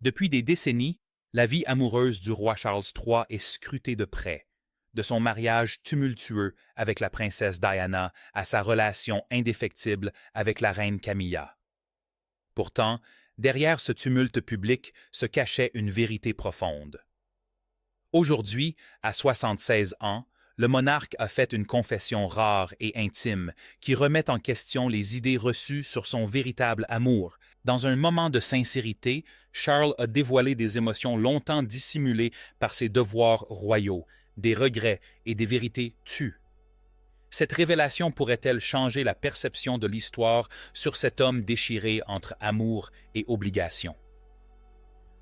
Depuis des décennies, la vie amoureuse du roi Charles III est scrutée de près, de son mariage tumultueux avec la princesse Diana à sa relation indéfectible avec la reine Camilla. Pourtant, derrière ce tumulte public se cachait une vérité profonde. Aujourd'hui, à 76 ans, le monarque a fait une confession rare et intime qui remet en question les idées reçues sur son véritable amour. Dans un moment de sincérité, Charles a dévoilé des émotions longtemps dissimulées par ses devoirs royaux, des regrets et des vérités tues. Cette révélation pourrait-elle changer la perception de l'histoire sur cet homme déchiré entre amour et obligation?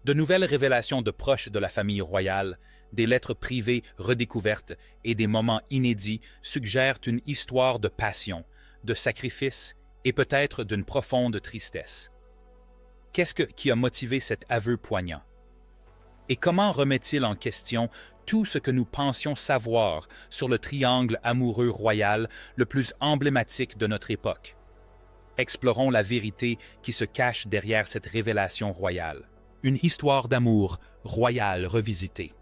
De nouvelles révélations de proches de la famille royale, des lettres privées redécouvertes et des moments inédits suggèrent une histoire de passion, de sacrifice et peut-être d'une profonde tristesse. Qui a motivé cet aveu poignant? Et comment remet-il en question tout ce que nous pensions savoir sur le triangle amoureux royal le plus emblématique de notre époque? Explorons la vérité qui se cache derrière cette révélation royale. Une histoire d'amour royal revisitée.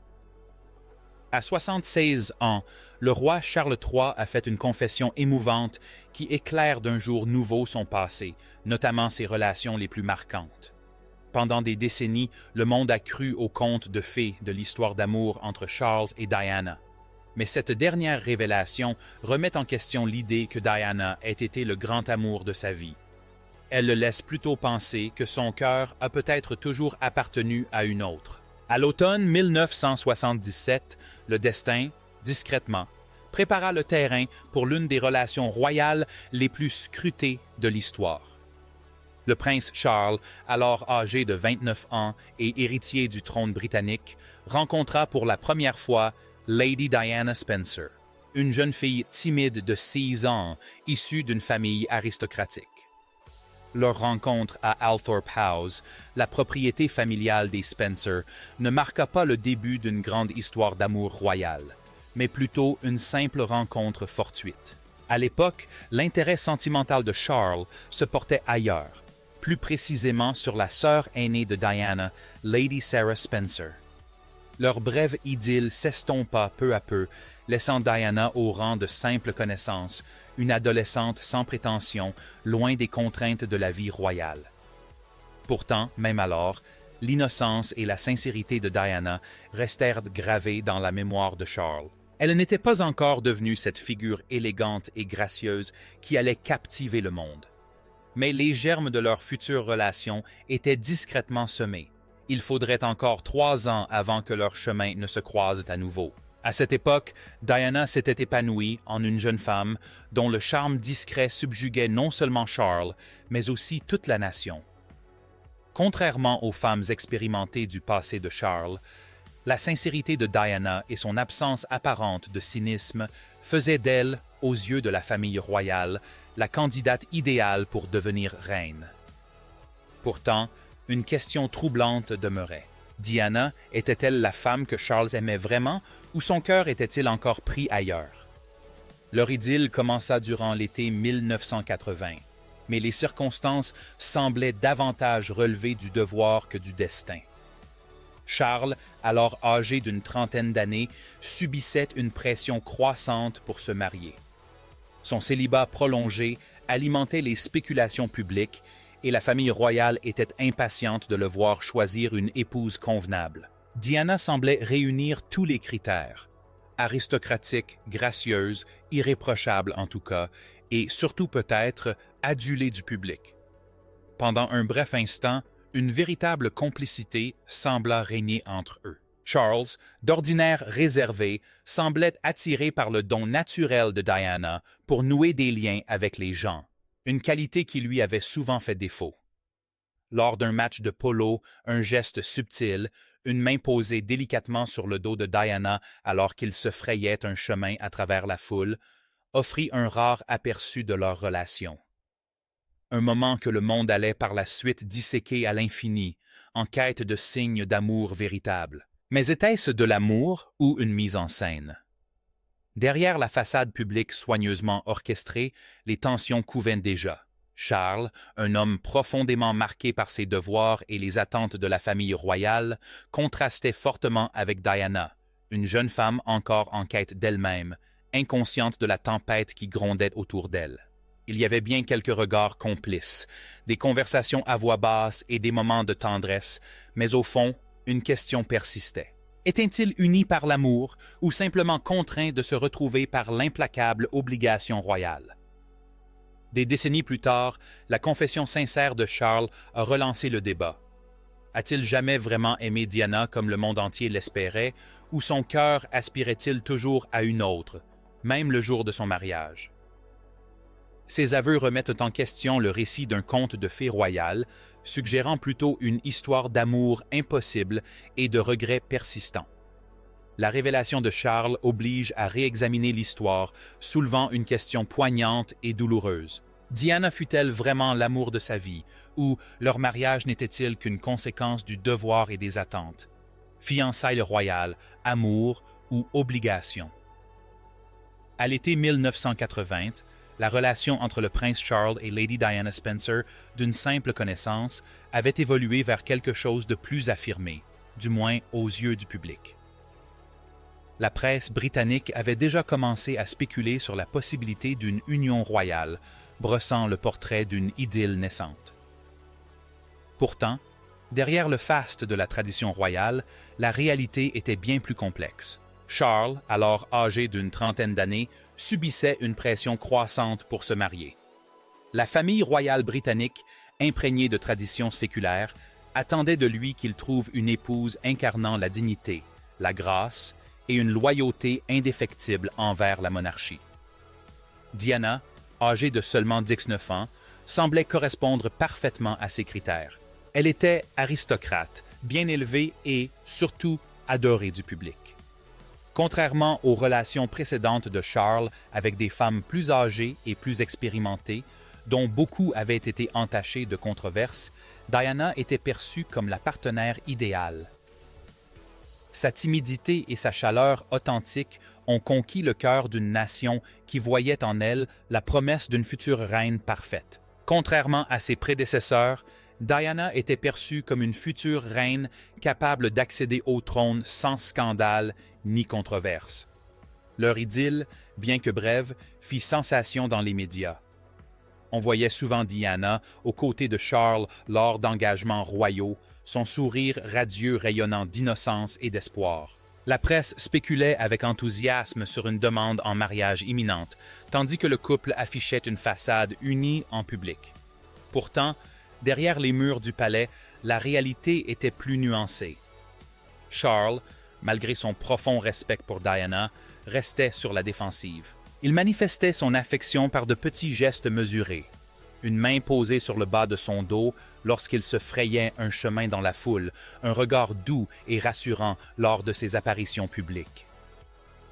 À 76 ans, le roi Charles III a fait une confession émouvante qui éclaire d'un jour nouveau son passé, notamment ses relations les plus marquantes. Pendant des décennies, le monde a cru aux contes de fées de l'histoire d'amour entre Charles et Diana. Mais cette dernière révélation remet en question l'idée que Diana ait été le grand amour de sa vie. Elle le laisse plutôt penser que son cœur a peut-être toujours appartenu à une autre. À l'automne 1977, le destin, discrètement, prépara le terrain pour l'une des relations royales les plus scrutées de l'histoire. Le prince Charles, alors âgé de 29 ans et héritier du trône britannique, rencontra pour la première fois Lady Diana Spencer, une jeune fille timide de 6 ans, issue d'une famille aristocratique. Leur rencontre à Althorpe House, la propriété familiale des Spencer, ne marqua pas le début d'une grande histoire d'amour royal, mais plutôt une simple rencontre fortuite. À l'époque, l'intérêt sentimental de Charles se portait ailleurs, plus précisément sur la sœur aînée de Diana, Lady Sarah Spencer. Leur brève idylle s'estompa peu à peu, laissant Diana au rang de simple connaissance, une adolescente sans prétention, loin des contraintes de la vie royale. Pourtant, même alors, l'innocence et la sincérité de Diana restèrent gravées dans la mémoire de Charles. Elle n'était pas encore devenue cette figure élégante et gracieuse qui allait captiver le monde. Mais les germes de leur future relation étaient discrètement semés. Il faudrait encore 3 ans avant que leurs chemins ne se croisent à nouveau. À cette époque, Diana s'était épanouie en une jeune femme dont le charme discret subjuguait non seulement Charles, mais aussi toute la nation. Contrairement aux femmes expérimentées du passé de Charles, la sincérité de Diana et son absence apparente de cynisme faisaient d'elle, aux yeux de la famille royale, la candidate idéale pour devenir reine. Pourtant, une question troublante demeurait. Diana était-elle la femme que Charles aimait vraiment ou son cœur était-il encore pris ailleurs? Leur idylle commença durant l'été 1980, mais les circonstances semblaient davantage relever du devoir que du destin. Charles, alors âgé d'une trentaine d'années, subissait une pression croissante pour se marier. Son célibat prolongé alimentait les spéculations publiques et la famille royale était impatiente de le voir choisir une épouse convenable. Diana semblait réunir tous les critères. Aristocratique, gracieuse, irréprochable en tout cas, et surtout peut-être adulée du public. Pendant un bref instant, une véritable complicité sembla régner entre eux. Charles, d'ordinaire réservé, semblait attiré par le don naturel de Diana pour nouer des liens avec les gens, une qualité qui lui avait souvent fait défaut. Lors d'un match de polo, un geste subtil, une main posée délicatement sur le dos de Diana alors qu'il se frayait un chemin à travers la foule, offrit un rare aperçu de leur relation. Un moment que le monde allait par la suite disséquer à l'infini, en quête de signes d'amour véritable. Mais était-ce de l'amour ou une mise en scène? Derrière la façade publique soigneusement orchestrée, les tensions couvaient déjà. Charles, un homme profondément marqué par ses devoirs et les attentes de la famille royale, contrastait fortement avec Diana, une jeune femme encore en quête d'elle-même, inconsciente de la tempête qui grondait autour d'elle. Il y avait bien quelques regards complices, des conversations à voix basse et des moments de tendresse, mais au fond, une question persistait. Étaient-ils unis par l'amour ou simplement contraints de se retrouver par l'implacable obligation royale? Des décennies plus tard, la confession sincère de Charles a relancé le débat. A-t-il jamais vraiment aimé Diana comme le monde entier l'espérait, ou son cœur aspirait-il toujours à une autre, même le jour de son mariage? Ces aveux remettent en question le récit d'un conte de fées royales, suggérant plutôt une histoire d'amour impossible et de regrets persistants. La révélation de Charles oblige à réexaminer l'histoire, soulevant une question poignante et douloureuse. Diana fut-elle vraiment l'amour de sa vie, ou leur mariage n'était-il qu'une conséquence du devoir et des attentes? Fiançailles royales, amour ou obligation? À l'été 1980, la relation entre le prince Charles et Lady Diana Spencer, d'une simple connaissance, avait évolué vers quelque chose de plus affirmé, du moins aux yeux du public. La presse britannique avait déjà commencé à spéculer sur la possibilité d'une union royale, brossant le portrait d'une idylle naissante. Pourtant, derrière le faste de la tradition royale, la réalité était bien plus complexe. Charles, alors âgé d'une trentaine d'années, subissait une pression croissante pour se marier. La famille royale britannique, imprégnée de traditions séculaires, attendait de lui qu'il trouve une épouse incarnant la dignité, la grâce et une loyauté indéfectible envers la monarchie. Diana, âgée de seulement 19 ans, semblait correspondre parfaitement à ces critères. Elle était aristocrate, bien élevée et, surtout, adorée du public. Contrairement aux relations précédentes de Charles avec des femmes plus âgées et plus expérimentées, dont beaucoup avaient été entachées de controverses, Diana était perçue comme la partenaire idéale. Sa timidité et sa chaleur authentique ont conquis le cœur d'une nation qui voyait en elle la promesse d'une future reine parfaite. Contrairement à ses prédécesseurs, Diana était perçue comme une future reine capable d'accéder au trône sans scandale ni controverse. Leur idylle, bien que brève, fit sensation dans les médias. On voyait souvent Diana aux côtés de Charles lors d'engagements royaux, son sourire radieux rayonnant d'innocence et d'espoir. La presse spéculait avec enthousiasme sur une demande en mariage imminente, tandis que le couple affichait une façade unie en public. Pourtant, derrière les murs du palais, la réalité était plus nuancée. Charles, malgré son profond respect pour Diana, restait sur la défensive. Il manifestait son affection par de petits gestes mesurés. Une main posée sur le bas de son dos lorsqu'il se frayait un chemin dans la foule, un regard doux et rassurant lors de ses apparitions publiques.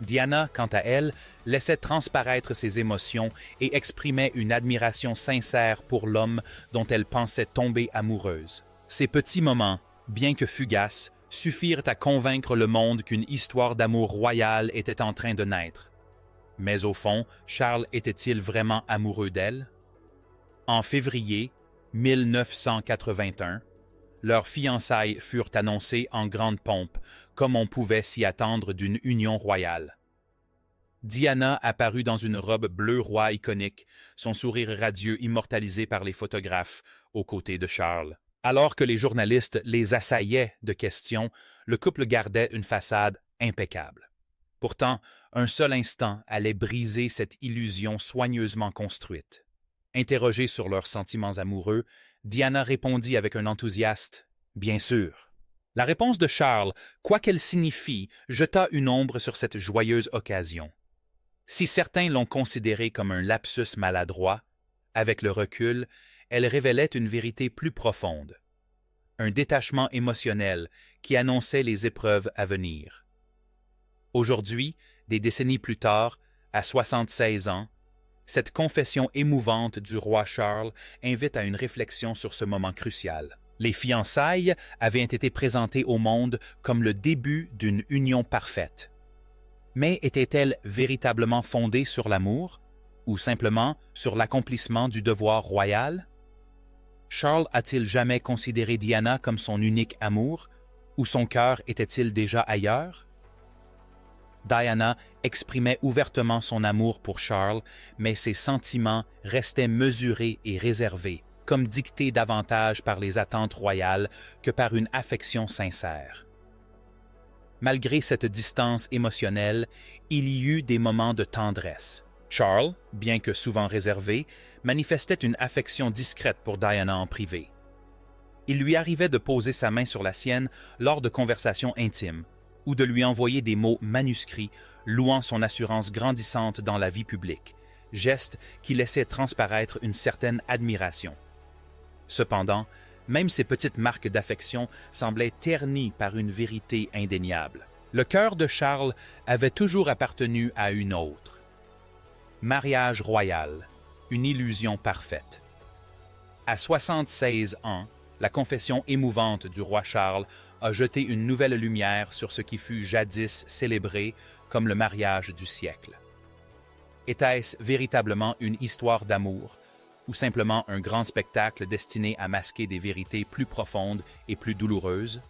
Diana, quant à elle, laissait transparaître ses émotions et exprimait une admiration sincère pour l'homme dont elle pensait tomber amoureuse. Ces petits moments, bien que fugaces, suffirent à convaincre le monde qu'une histoire d'amour royal était en train de naître. Mais au fond, Charles était-il vraiment amoureux d'elle? En février 1981, leurs fiançailles furent annoncées en grande pompe, comme on pouvait s'y attendre d'une union royale. Diana apparut dans une robe bleu roi iconique, son sourire radieux immortalisé par les photographes, aux côtés de Charles. Alors que les journalistes les assaillaient de questions, le couple gardait une façade impeccable. Pourtant, un seul instant allait briser cette illusion soigneusement construite. Interrogée sur leurs sentiments amoureux, Diana répondit avec un enthousiaste « Bien sûr ». La réponse de Charles, quoi qu'elle signifie, jeta une ombre sur cette joyeuse occasion. Si certains l'ont considérée comme un lapsus maladroit, avec le recul, elle révélait une vérité plus profonde. Un détachement émotionnel qui annonçait les épreuves à venir. Aujourd'hui, des décennies plus tard, à 76 ans, cette confession émouvante du roi Charles invite à une réflexion sur ce moment crucial. Les fiançailles avaient été présentées au monde comme le début d'une union parfaite. Mais étaient-elles véritablement fondées sur l'amour? ou simplement sur l'accomplissement du devoir royal? Charles a-t-il jamais considéré Diana comme son unique amour, ou son cœur était-il déjà ailleurs? Diana exprimait ouvertement son amour pour Charles, mais ses sentiments restaient mesurés et réservés, comme dictés davantage par les attentes royales que par une affection sincère. Malgré cette distance émotionnelle, il y eut des moments de tendresse. Charles, bien que souvent réservé, manifestait une affection discrète pour Diana en privé. Il lui arrivait de poser sa main sur la sienne lors de conversations intimes, ou de lui envoyer des mots manuscrits louant son assurance grandissante dans la vie publique, geste qui laissait transparaître une certaine admiration. Cependant, même ces petites marques d'affection semblaient ternies par une vérité indéniable. Le cœur de Charles avait toujours appartenu à une autre. Mariage royal, une illusion parfaite. À 76 ans, la confession émouvante du roi Charles a jeté une nouvelle lumière sur ce qui fut jadis célébré comme le mariage du siècle. Était-ce véritablement une histoire d'amour, ou simplement un grand spectacle destiné à masquer des vérités plus profondes et plus douloureuses?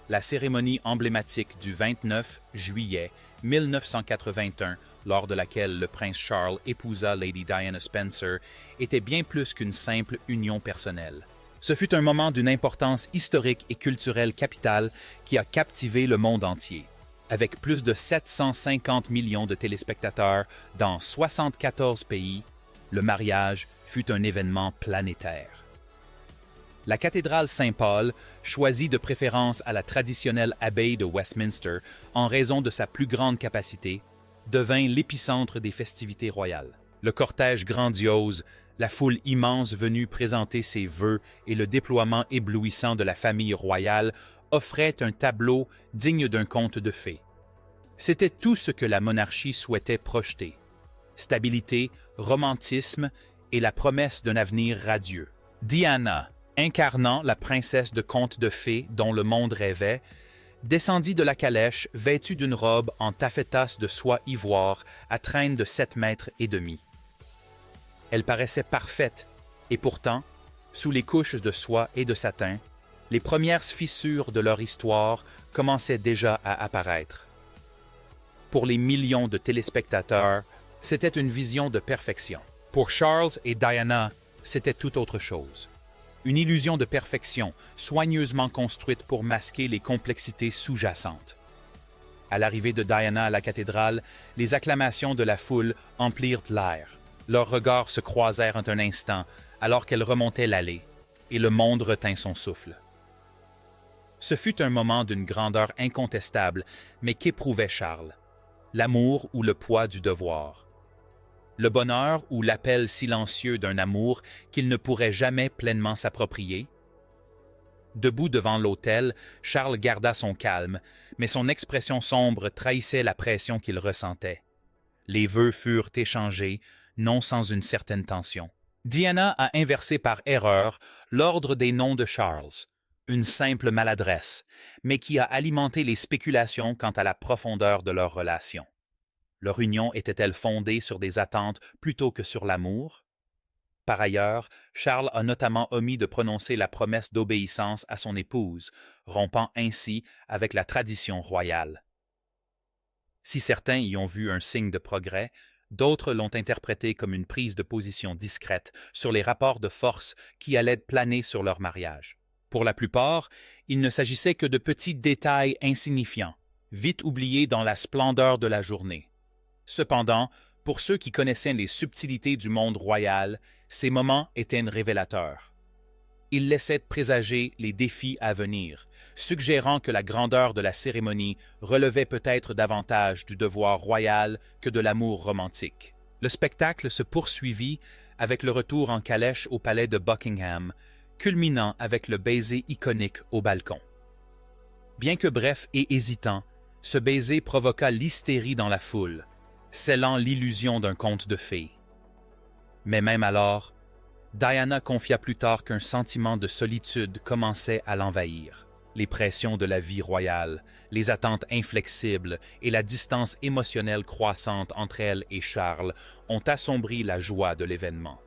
La cérémonie emblématique du 29 juillet 1981, lors de laquelle le prince Charles épousa Lady Diana Spencer, était bien plus qu'une simple union personnelle. Ce fut un moment d'une importance historique et culturelle capitale qui a captivé le monde entier. Avec plus de 750 millions de téléspectateurs dans 74 pays, le mariage fut un événement planétaire. La cathédrale Saint-Paul, choisie de préférence à la traditionnelle abbaye de Westminster en raison de sa plus grande capacité, devint l'épicentre des festivités royales. Le cortège grandiose, la foule immense venue présenter ses vœux et le déploiement éblouissant de la famille royale offraient un tableau digne d'un conte de fées. C'était tout ce que la monarchie souhaitait projeter. Stabilité, romantisme et la promesse d'un avenir radieux. Diana, incarnant la princesse de conte de fées dont le monde rêvait, descendit de la calèche vêtue d'une robe en taffetas de soie ivoire à traîne de 7 mètres et demi. Elle paraissait parfaite, et pourtant, sous les couches de soie et de satin, les premières fissures de leur histoire commençaient déjà à apparaître. Pour les millions de téléspectateurs, c'était une vision de perfection. Pour Charles et Diana, c'était tout autre chose. Une illusion de perfection, soigneusement construite pour masquer les complexités sous-jacentes. À l'arrivée de Diana à la cathédrale, les acclamations de la foule emplirent l'air. Leurs regards se croisèrent un instant, alors qu'elle remontait l'allée, et le monde retint son souffle. Ce fut un moment d'une grandeur incontestable, mais qu'éprouvait Charles? L'amour ou le poids du devoir? Le bonheur ou l'appel silencieux d'un amour qu'il ne pourrait jamais pleinement s'approprier? Debout devant l'autel, Charles garda son calme, mais son expression sombre trahissait la pression qu'il ressentait. Les vœux furent échangés, non sans une certaine tension. Diana a inversé par erreur l'ordre des noms de Charles, une simple maladresse, mais qui a alimenté les spéculations quant à la profondeur de leur relation. Leur union était-elle fondée sur des attentes plutôt que sur l'amour? Par ailleurs, Charles a notamment omis de prononcer la promesse d'obéissance à son épouse, rompant ainsi avec la tradition royale. Si certains y ont vu un signe de progrès, d'autres l'ont interprété comme une prise de position discrète sur les rapports de force qui allaient planer sur leur mariage. Pour la plupart, il ne s'agissait que de petits détails insignifiants, vite oubliés dans la splendeur de la journée. Cependant, pour ceux qui connaissaient les subtilités du monde royal, ces moments étaient révélateurs. Ils laissaient présager les défis à venir, suggérant que la grandeur de la cérémonie relevait peut-être davantage du devoir royal que de l'amour romantique. Le spectacle se poursuivit avec le retour en calèche au palais de Buckingham, culminant avec le baiser iconique au balcon. Bien que bref et hésitant, ce baiser provoqua l'hystérie dans la foule, scellant l'illusion d'un conte de fées. Mais même alors, Diana confia plus tard qu'un sentiment de solitude commençait à l'envahir. Les pressions de la vie royale, les attentes inflexibles et la distance émotionnelle croissante entre elle et Charles ont assombri la joie de l'événement.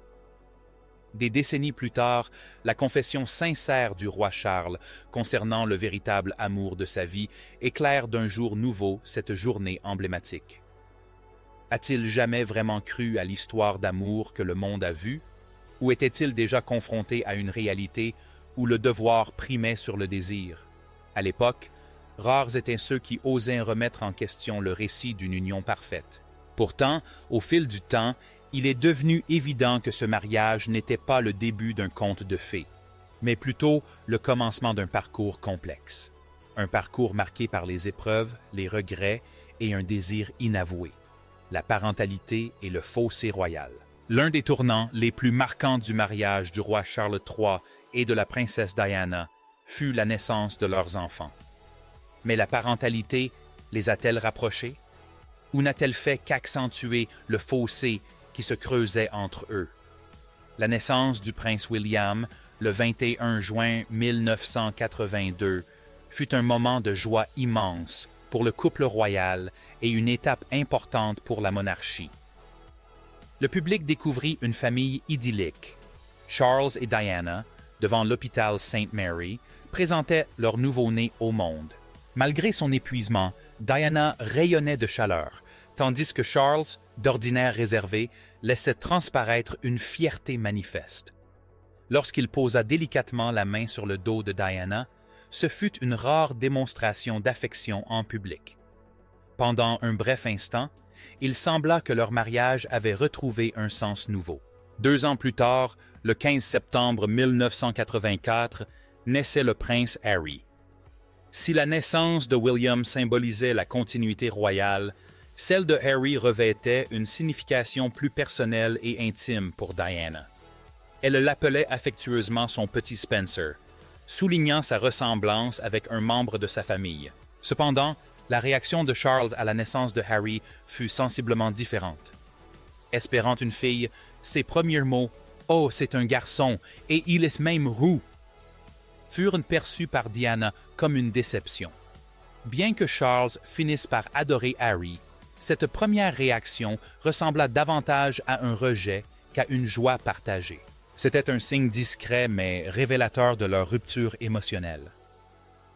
Des décennies plus tard, la confession sincère du roi Charles concernant le véritable amour de sa vie éclaire d'un jour nouveau cette journée emblématique. A-t-il jamais vraiment cru à l'histoire d'amour que le monde a vue, ou était-il déjà confronté à une réalité où le devoir primait sur le désir? À l'époque, rares étaient ceux qui osaient remettre en question le récit d'une union parfaite. Pourtant, au fil du temps, il est devenu évident que ce mariage n'était pas le début d'un conte de fées, mais plutôt le commencement d'un parcours complexe. Un parcours marqué par les épreuves, les regrets et un désir inavoué, la parentalité et le fossé royal. L'un des tournants les plus marquants du mariage du roi Charles III et de la princesse Diana fut la naissance de leurs enfants. Mais la parentalité les a-t-elle rapprochés? Ou n'a-t-elle fait qu'accentuer le fossé qui se creusait entre eux? La naissance du prince William, le 21 juin 1982, fut un moment de joie immense pour le couple royal et une étape importante pour la monarchie. Le public découvrit une famille idyllique. Charles et Diana, devant l'hôpital St. Mary, présentaient leur nouveau-né au monde. Malgré son épuisement, Diana rayonnait de chaleur, tandis que Charles, d'ordinaire réservé, laissait transparaître une fierté manifeste. Lorsqu'il posa délicatement la main sur le dos de Diana, ce fut une rare démonstration d'affection en public. Pendant un bref instant, il sembla que leur mariage avait retrouvé un sens nouveau. 2 ans plus tard, le 15 septembre 1984, naissait le prince Harry. Si la naissance de William symbolisait la continuité royale, celle de Harry revêtait une signification plus personnelle et intime pour Diana. Elle l'appelait affectueusement son petit Spencer, soulignant sa ressemblance avec un membre de sa famille. Cependant, la réaction de Charles à la naissance de Harry fut sensiblement différente. Espérant une fille, ses premiers mots « Oh, c'est un garçon, et il est même roux » furent perçus par Diana comme une déception. Bien que Charles finisse par adorer Harry, cette première réaction ressembla davantage à un rejet qu'à une joie partagée. C'était un signe discret mais révélateur de leur rupture émotionnelle.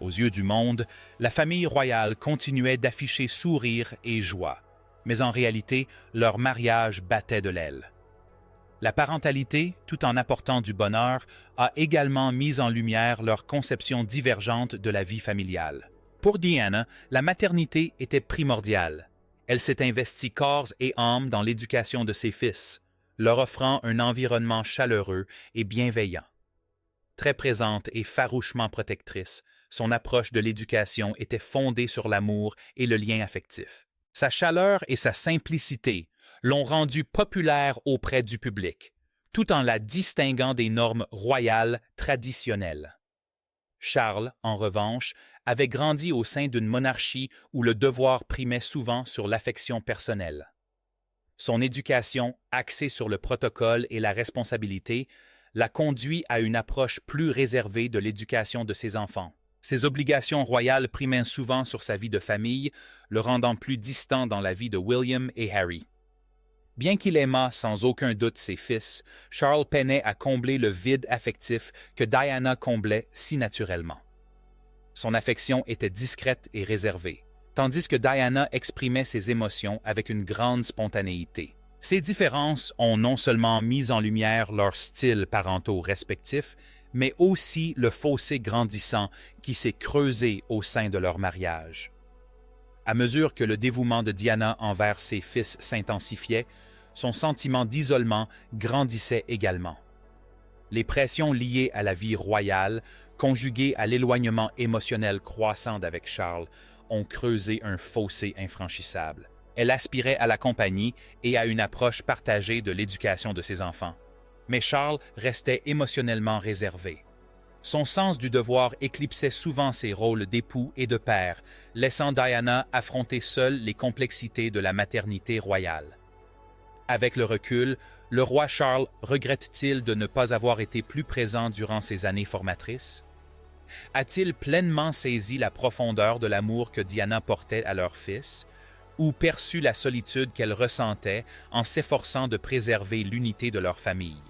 Aux yeux du monde, la famille royale continuait d'afficher sourire et joie, mais en réalité, leur mariage battait de l'aile. La parentalité, tout en apportant du bonheur, a également mis en lumière leur conception divergente de la vie familiale. Pour Diana, la maternité était primordiale. Elle s'est investie corps et âme dans l'éducation de ses fils, leur offrant un environnement chaleureux et bienveillant. Très présente et farouchement protectrice, son approche de l'éducation était fondée sur l'amour et le lien affectif. Sa chaleur et sa simplicité l'ont rendue populaire auprès du public, tout en la distinguant des normes royales traditionnelles. Charles, en revanche, avait grandi au sein d'une monarchie où le devoir primait souvent sur l'affection personnelle. Son éducation, axée sur le protocole et la responsabilité, l'a conduit à une approche plus réservée de l'éducation de ses enfants. Ses obligations royales primaient souvent sur sa vie de famille, le rendant plus distant dans la vie de William et Harry. Bien qu'il aimât sans aucun doute ses fils, Charles peinait à combler le vide affectif que Diana comblait si naturellement. Son affection était discrète et réservée, tandis que Diana exprimait ses émotions avec une grande spontanéité. Ces différences ont non seulement mis en lumière leurs styles parentaux respectifs, mais aussi le fossé grandissant qui s'est creusé au sein de leur mariage. À mesure que le dévouement de Diana envers ses fils s'intensifiait, son sentiment d'isolement grandissait également. Les pressions liées à la vie royale, conjuguées à l'éloignement émotionnel croissant d'avec Charles, ont creusé un fossé infranchissable. Elle aspirait à la compagnie et à une approche partagée de l'éducation de ses enfants. Mais Charles restait émotionnellement réservé. Son sens du devoir éclipsait souvent ses rôles d'époux et de père, laissant Diana affronter seule les complexités de la maternité royale. Avec le recul, le roi Charles regrette-t-il de ne pas avoir été plus présent durant ces années formatrices? A-t-il pleinement saisi la profondeur de l'amour que Diana portait à leur fils, ou perçu la solitude qu'elle ressentait en s'efforçant de préserver l'unité de leur famille?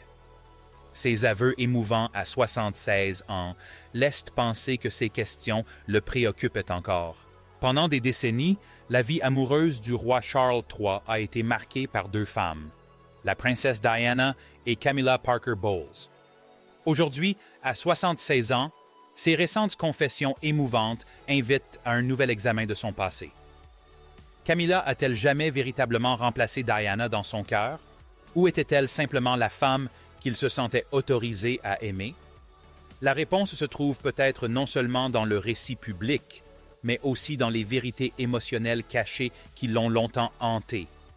Ses aveux émouvants à 76 ans laissent penser que ces questions le préoccupaient encore. Pendant des décennies, la vie amoureuse du roi Charles III a été marquée par deux femmes, la princesse Diana et Camilla Parker Bowles. Aujourd'hui, à 76 ans, ses récentes confessions émouvantes invitent à un nouvel examen de son passé. Camilla a-t-elle jamais véritablement remplacé Diana dans son cœur, ou était-elle simplement la femme qu'il se sentait autorisé à aimer? La réponse se trouve peut-être non seulement dans le récit public, mais aussi dans les vérités émotionnelles cachées qui l'ont longtemps hanté.